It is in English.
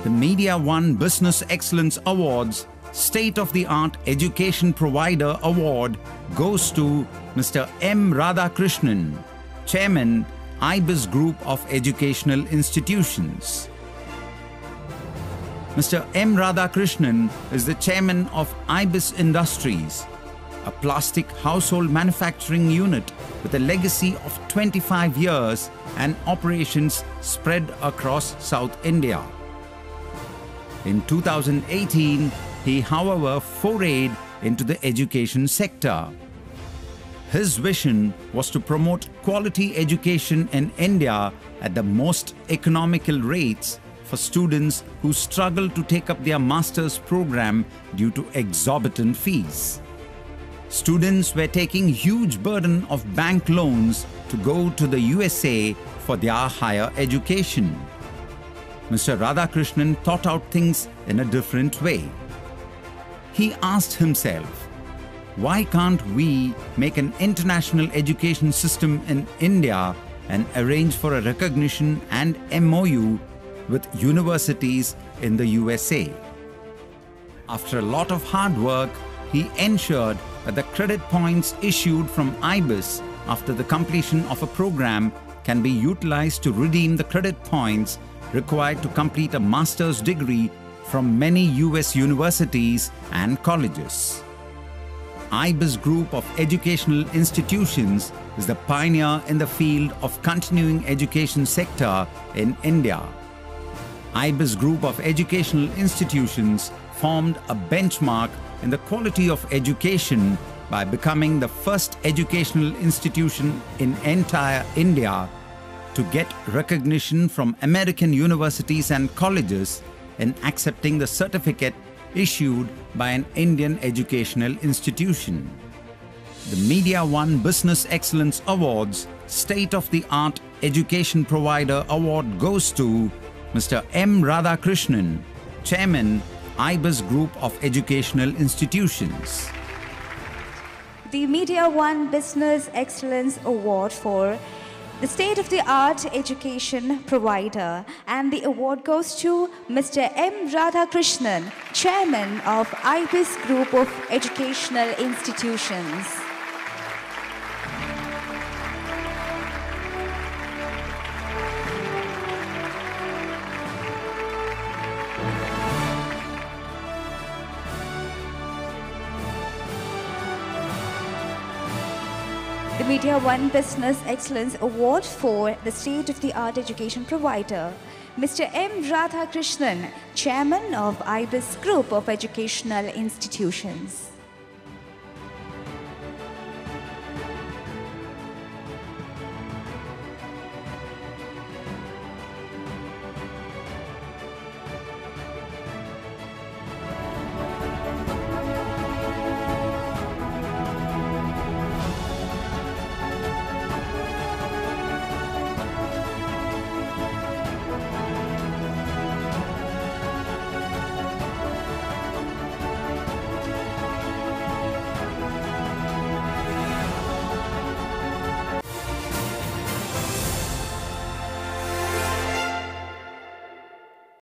The Media.1 Business Excellence Awards State-of-the-Art Education Provider Award goes to Mr. M. Radhakrishnan, Chairman, Ibis Group of Educational Institutions. Mr. M. Radhakrishnan is the Chairman of Ibis Industries, a plastic household manufacturing unit with a legacy of 25 years and operations spread across South India. In 2018, he, however, forayed into the education sector. His vision was to promote quality education in India at the most economical rates for students who struggle to take up their master's program due to exorbitant fees. Students were taking huge burden of bank loans to go to the USA for their higher education. Mr. Radhakrishnan thought out things in a different way. He asked himself, why can't we make an international education system in India and arrange for a recognition and MOU with universities in the USA? After a lot of hard work, he ensured that the credit points issued from Ibis after the completion of a program can be utilized to redeem the credit points required to complete a master's degree from many US universities and colleges. Ibis Group of Educational Institutions is the pioneer in the field of continuing education sector in India. Ibis Group of Educational Institutions formed a benchmark in the quality of education by becoming the first educational institution in entire India to get recognition from American universities and colleges in accepting the certificate issued by an Indian educational institution. The Media.1 Business Excellence Awards State-of-the-Art Education Provider Award goes to Mr. M. Radhakrishnan, Chairman, Ibis Group of Educational Institutions. The Media.1 Business Excellence Award for the State-of-the-Art Education Provider, and the award goes to Mr. M. Radhakrishnan, Chairman of Ibis Group of Educational Institutions. The Media.1 Business Excellence Award for the State-of-the-Art Education Provider, Mr. M. Radhakrishnan, Chairman of Ibis Group of Educational Institutions.